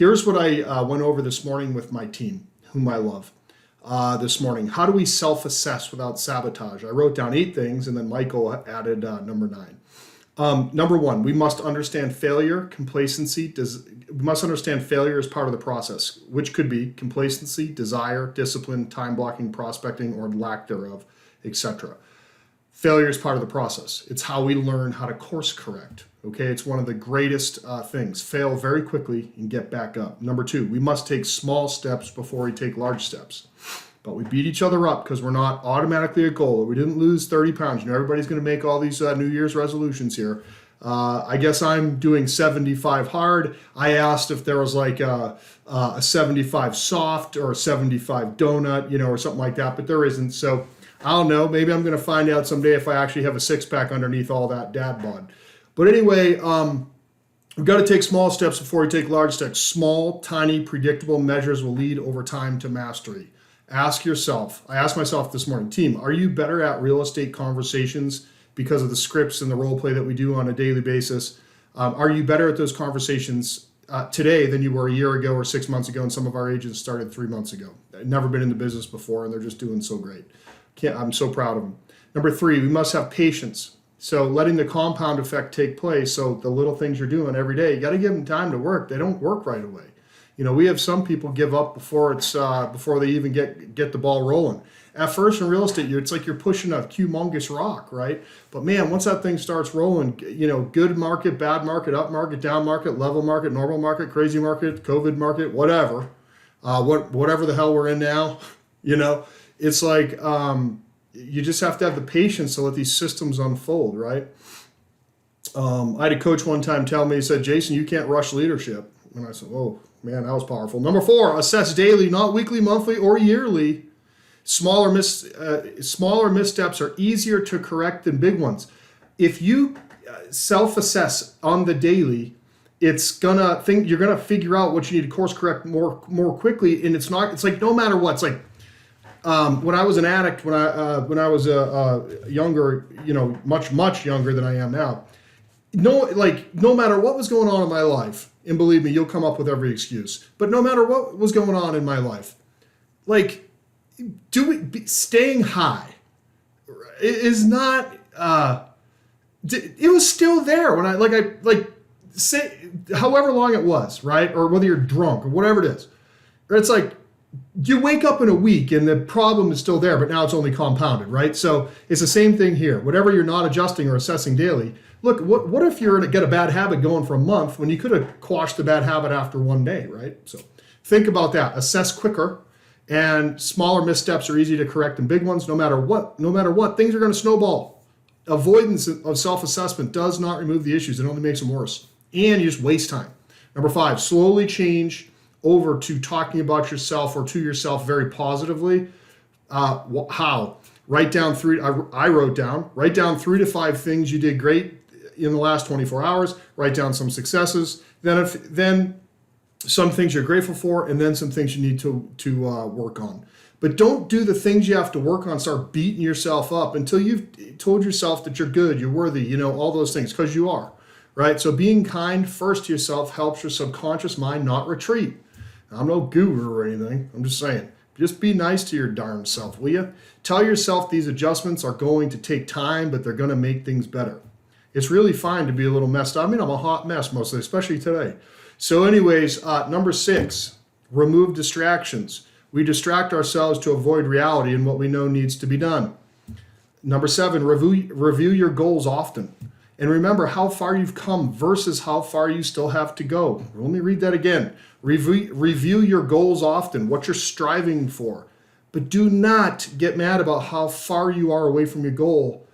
Here's what I went over this morning with my team, whom I love. This morning, how do we self-assess without sabotage? I wrote down 8 things, and then Michael added number 9. Number 1, we must understand failure, complacency. We must understand failure as part of the process, which could be complacency, desire, discipline, time blocking, prospecting, or lack thereof, etc. Failure is part of the process. It's how we learn how to course correct. Okay, it's one of the greatest things. Fail very quickly and get back up. Number 2, we must take small steps before we take large steps. But we beat each other up because we're not automatically a goal. We didn't lose 30 pounds. You know, everybody's going to make all these New Year's resolutions here. I guess I'm doing 75 hard. I asked if there was like a 75 soft or a 75 donut, you know, or something like that, but there isn't. So I don't know. Maybe I'm going to find out someday if I actually have a 6-pack underneath all that dad bod. But anyway, we've got to take small steps before we take large steps. Small, tiny, predictable measures will lead over time to mastery. Ask yourself, I asked myself this morning, team, are you better at real estate conversations because of the scripts and the role play that we do on a daily basis? Are you better at those conversations today than you were a year ago or 6 months ago? And some of our agents started 3 months ago. They've never been in the business before, and they're just doing so great. I'm so proud of them. Number 3, we must have patience. So letting the compound effect take place. So the little things you're doing every day, you got to give them time to work. They don't work right away. You know, we have some people give up before they even get the ball rolling. At first in real estate, it's like you're pushing a humongous rock, right? But man, once that thing starts rolling, you know, good market, bad market, up market, down market, level market, normal market, crazy market, COVID market, whatever, whatever the hell we're in now, you know, it's like you just have to have the patience to let these systems unfold, right? I had a coach one time tell me, he said, Jason, you can't rush leadership. And I said, oh, man, that was powerful. Number 4, assess daily, not weekly, monthly, or yearly. Smaller missteps are easier to correct than big ones. If you self-assess on the daily, you're gonna figure out what you need to course correct more quickly. And it's like no matter what. It's like when I was an addict, when I was younger, you know, much younger than I am now. No matter what was going on in my life, and believe me, you'll come up with every excuse. But no matter what was going on in my life, like staying high is not. It was still there when I say however long it was, right? Or whether you're drunk or whatever it is. Or it's like you wake up in a week and the problem is still there, but now it's only compounded, right? So it's the same thing here. Whatever you're not adjusting or assessing daily. Look, what if you're get a bad habit going for a month when you could have quashed the bad habit after one day, right? So think about that. Assess quicker, and smaller missteps are easy to correct than big ones. No matter what, things are going to snowball. Avoidance of self-assessment does not remove the issues. It only makes them worse. And you just waste time. Number 5, slowly change over to talking about yourself or to yourself very positively. How? Write down wrote down 3 to 5 things you did great in the last 24 hours, write down some successes, then some things you're grateful for, and then some things you need to work on. But don't do the things you have to work on, start beating yourself up until you've told yourself that you're good, you're worthy, you know, all those things, because you are, right? So being kind first to yourself helps your subconscious mind not retreat. I'm no guru or anything, I'm just saying. Just be nice to your darn self, will you? Tell yourself these adjustments are going to take time, but they're going to make things better. It's really fine to be a little messed up. I mean, I'm a hot mess mostly, especially today. So anyways, number 6, remove distractions. We distract ourselves to avoid reality and what we know needs to be done. Number 7, review your goals often. And remember how far you've come versus how far you still have to go. Let me read that again. Review your goals often, what you're striving for. But do not get mad about how far you are away from your goal.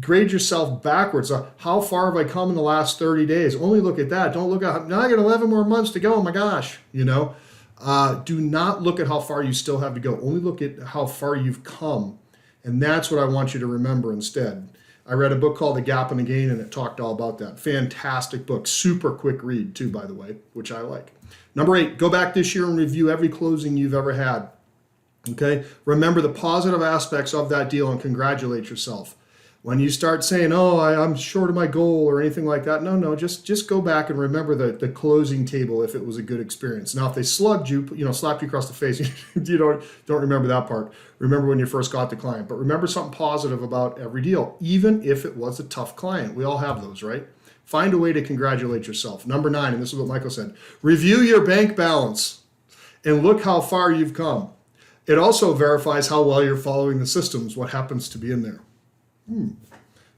Grade yourself backwards. How far have I come in the last 30 days? Only look at that. Don't look at, now I got 11 more months to go. Oh my gosh, you know. Do not look at how far you still have to go. Only look at how far you've come. And that's what I want you to remember instead. I read a book called The Gap and the Gain, and it talked all about that. Fantastic book. Super quick read too, by the way, which I like. Number 8, go back this year and review every closing you've ever had. Okay? Remember the positive aspects of that deal and congratulate yourself. When you start saying, "Oh, I'm short of my goal" or anything like that, no, just go back and remember the closing table if it was a good experience. Now, if they slugged you, slapped you across the face, you don't remember that part. Remember when you first got the client, but remember something positive about every deal, even if it was a tough client. We all have those, right? Find a way to congratulate yourself. Number 9, and this is what Michael said: review your bank balance and look how far you've come. It also verifies how well you're following the systems, what happens to be in there.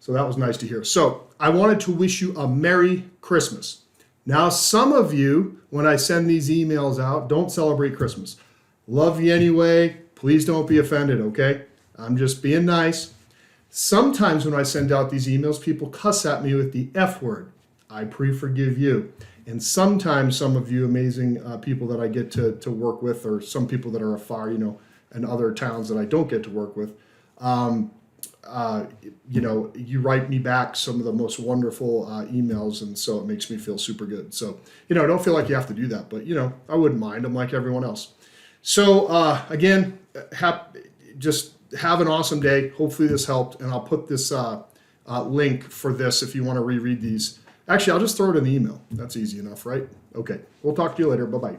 So that was nice to hear. So I wanted to wish you a Merry Christmas. Now, some of you, when I send these emails out, don't celebrate Christmas. Love you anyway. Please don't be offended, okay? I'm just being nice. Sometimes when I send out these emails, people cuss at me with the F word. I pre-forgive you. And sometimes some of you amazing people that I get to work with, or some people that are afar, in other towns that I don't get to work with, you write me back some of the most wonderful emails, and so it makes me feel super good. So, don't feel like you have to do that, but, I wouldn't mind. I'm like everyone else. So, again, just have an awesome day. Hopefully this helped, and I'll put this link for this if you want to reread these. Actually, I'll just throw it in the email. That's easy enough, right? Okay. We'll talk to you later. Bye-bye.